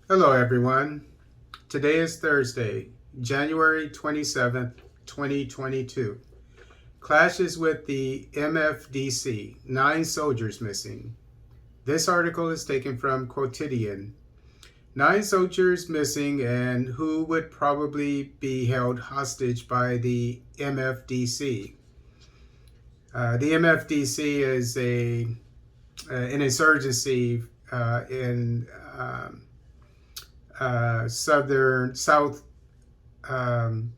Hello, everyone. Today is Thursday, January 27th, 2022. Clashes with the MFDC, 9 soldiers missing. This article is taken from Quotidian. 9 soldiers missing and who would probably be held hostage by the MFDC. The MFDC is an insurgency in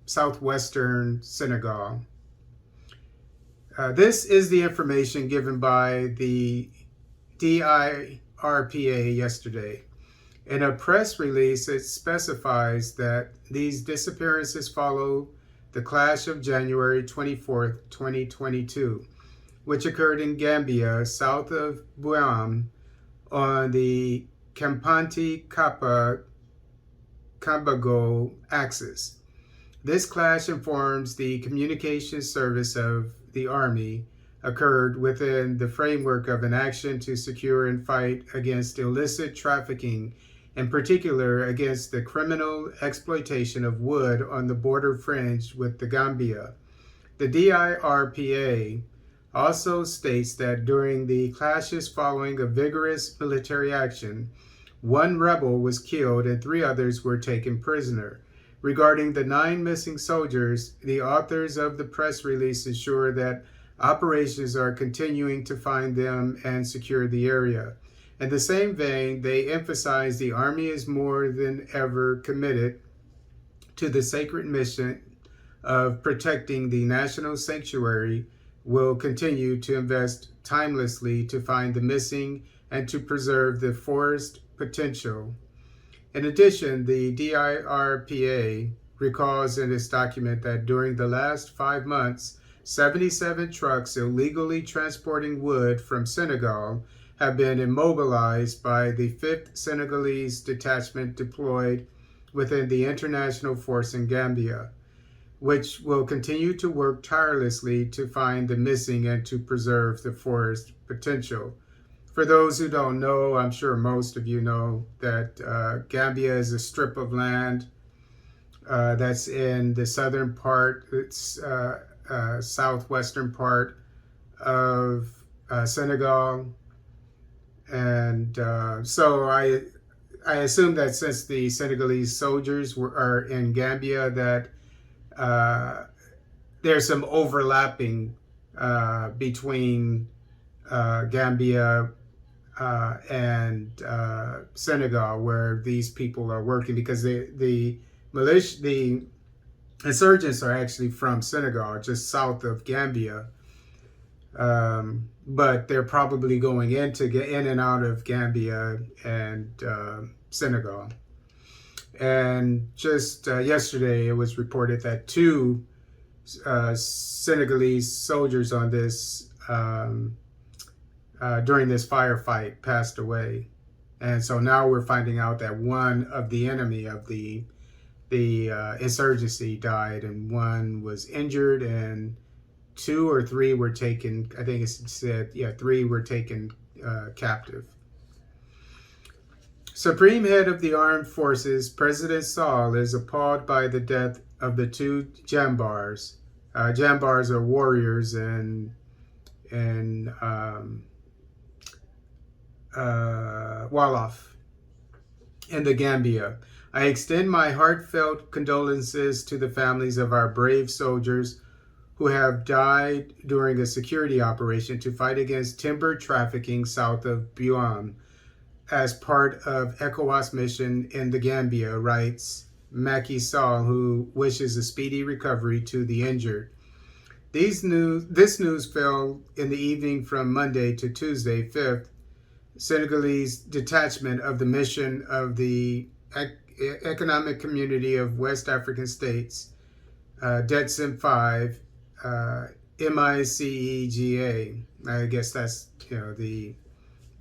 southwestern Senegal. This is the information given by the DIRPA yesterday. In a press release, it specifies that these disappearances follow the clash of January 24th, 2022, which occurred in Gambia, south of Buam, on the Kampanti Kappa Kambago axis. This clash informs the communications service of the Army occurred within the framework of an action to secure and fight against illicit trafficking, in particular against the criminal exploitation of wood on the border fringe with the Gambia. The DIRPA also states that during the clashes following a vigorous military action, 1 rebel was killed and 3 others were taken prisoner. Regarding the 9 missing soldiers, the authors of the press release ensure that operations are continuing to find them and secure the area. In the same vein, they emphasize the Army is more than ever committed to the sacred mission of protecting the national sanctuary, will continue to invest timelessly to find the missing and to preserve the forest potential. In addition, the DIRPA recalls in its document that during the last 5 months, 77 trucks illegally transporting wood from Senegal have been immobilized by the 5th Senegalese Detachment deployed within the international force in Gambia, which will continue to work tirelessly to find the missing and to preserve the forest potential. For those who don't know, I'm sure most of you know that Gambia is a strip of land that's in the southern part, it's southwestern part of Senegal. And so I assume that since the Senegalese soldiers are in Gambia, that there's some overlapping between Gambia and Senegal, where these people are working, because the insurgents are actually from Senegal, just south of Gambia, but they're probably going in to get in and out of Gambia and Senegal. And just yesterday, it was reported that 2 Senegalese soldiers on this during this firefight passed away. And so now we're finding out that one of the enemy of the insurgency died, and 1 was injured, and 2 or 3 were taken. I think it said, 3 were taken captive. Supreme Head of the Armed Forces, President Sall, is appalled by the death of the 2 Jambars. Jambars are warriors in Wolof in the Gambia. I extend my heartfelt condolences to the families of our brave soldiers who have died during a security operation to fight against timber trafficking south of Buam as part of ECOWAS mission in the Gambia, writes Macky Sall, who wishes a speedy recovery to the injured. This news fell in the evening from Monday to Tuesday, 5th Senegalese Detachment of the mission of the Economic Community of West African States, DETSIM 5, MICEGA. I guess that's the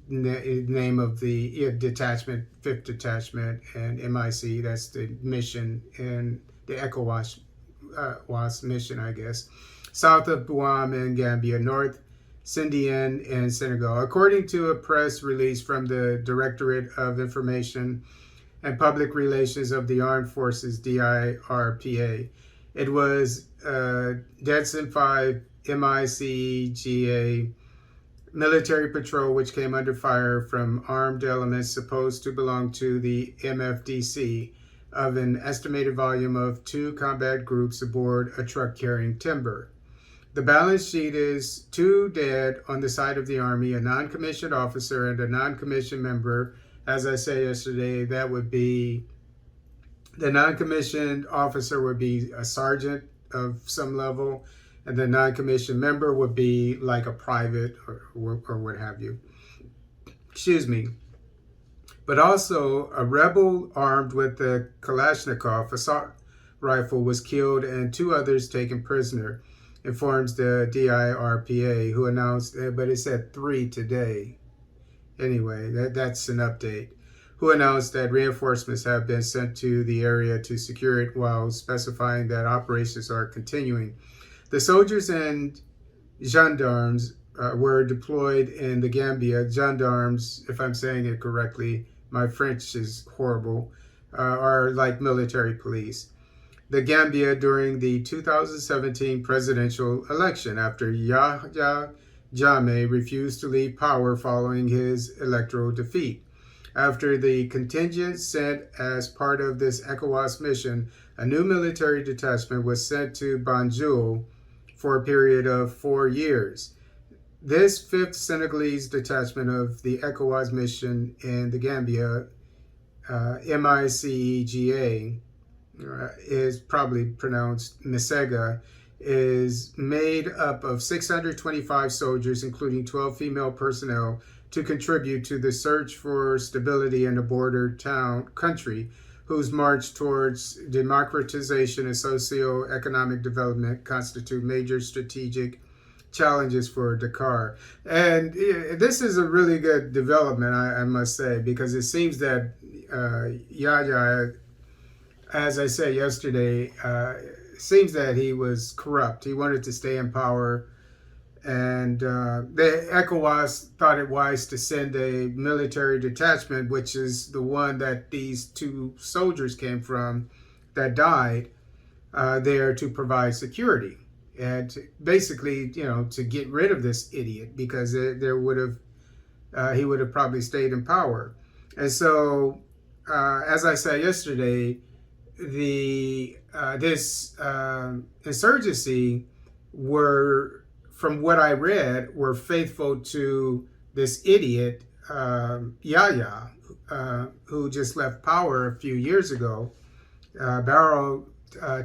name of the detachment, 5th Detachment, and MIC, that's the mission in the ECOWAS mission, I guess. South of Buam in Gambia, North Sindien in Senegal. According to a press release from the Directorate of Information, and Public Relations of the Armed Forces, DIRPA. It was Detson 5 MICEGA military patrol, which came under fire from armed elements supposed to belong to the MFDC, of an estimated volume of 2 combat groups aboard a truck carrying timber. The balance sheet is 2 dead on the side of the Army, a non-commissioned officer and a non-commissioned member. As I said yesterday, that would be, the non-commissioned officer would be a sergeant of some level, and the non-commissioned member would be like a private or what have you. Excuse me. But also, a rebel armed with the Kalashnikov assault rifle was killed and 2 others taken prisoner, informs the DIRPA, who announced, but it said 3 today. Anyway, that's an update. Who announced that reinforcements have been sent to the area to secure it, while specifying that operations are continuing. The soldiers and gendarmes were deployed in the Gambia. Gendarmes, if I'm saying it correctly, my French is horrible, are like military police. The Gambia during the 2017 presidential election, after Yahya Jammeh refused to leave power following his electoral defeat. After the contingent sent as part of this ECOWAS mission, a new military detachment was sent to Banjul for a period of 4 years. This 5th Senegalese detachment of the ECOWAS mission in the Gambia, MICEGA, is probably pronounced Misega, is made up of 625 soldiers, including 12 female personnel, to contribute to the search for stability in a border country whose march towards democratization and socio-economic development constitute major strategic challenges for Dakar. And this is a really good development, I must say, because it seems that Yahya, as I said yesterday, seems that he was corrupt. He wanted to stay in power, and the ECOWAS thought it wise to send a military detachment, which is the one that these 2 soldiers came from that died, there to provide security and to basically, to get rid of this idiot, because he would have probably stayed in power. And so, as I said yesterday, this insurgency were, from what I read, were faithful to this idiot, Yahya, who just left power a few years ago. Barrow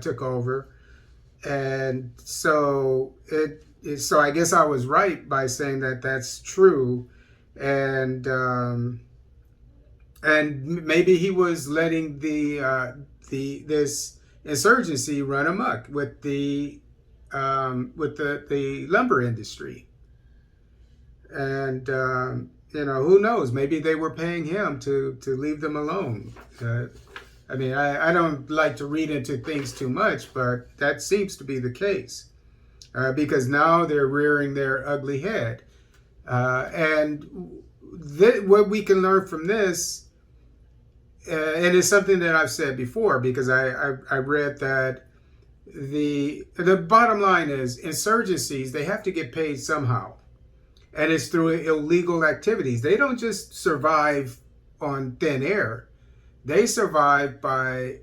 took over. And so so I guess I was right by saying that that's true. And maybe he was letting this insurgency run amok with the lumber industry. And who knows? Maybe they were paying him to leave them alone. I mean, I don't like to read into things too much, but that seems to be the case, because now they're rearing their ugly head. And what we can learn from this, and it's something that I've said before, because I read that the bottom line is insurgencies, they have to get paid somehow. And it's through illegal activities. They don't just survive on thin air. They survive by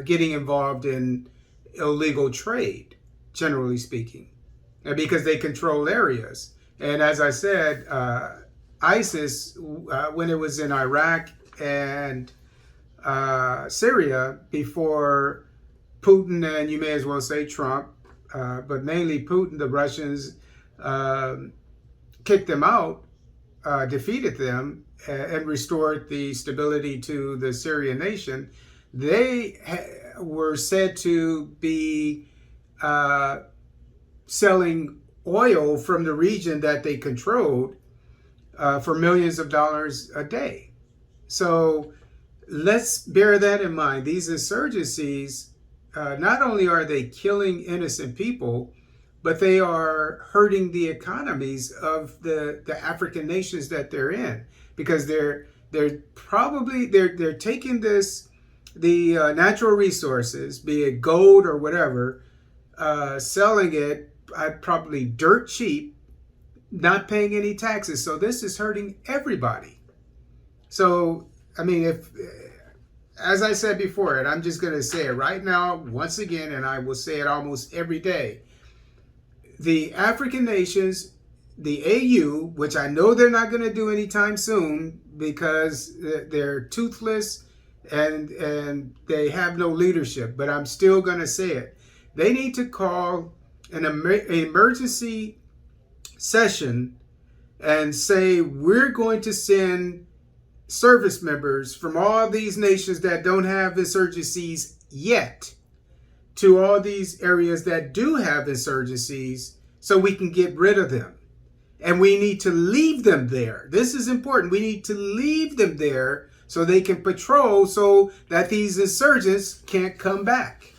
getting involved in illegal trade, generally speaking, because they control areas. And as I said, ISIS, when it was in Iraq and Syria, before Putin, and you may as well say Trump, but mainly Putin, the Russians kicked them out, defeated them, and restored the stability to the Syrian nation. They were said to be selling oil from the region that they controlled for millions of dollars a day. So let's bear that in mind. These insurgencies, not only are they killing innocent people, but they are hurting the economies of the African nations that they're in, because they're taking the natural resources, be it gold or whatever, selling it probably dirt cheap, not paying any taxes. So this is hurting everybody. So I mean, if, as I said before, and I'm just going to say it right now once again, and I will say it almost every day, the African nations, the AU, which I know they're not going to do anytime soon because they're toothless and they have no leadership, but I'm still going to say it. They need to call an emergency session and say, we're going to send service members from all these nations that don't have insurgencies yet to all these areas that do have insurgencies so we can get rid of them. And we need to leave them there. This is important. We need to leave them there so they can patrol so that these insurgents can't come back.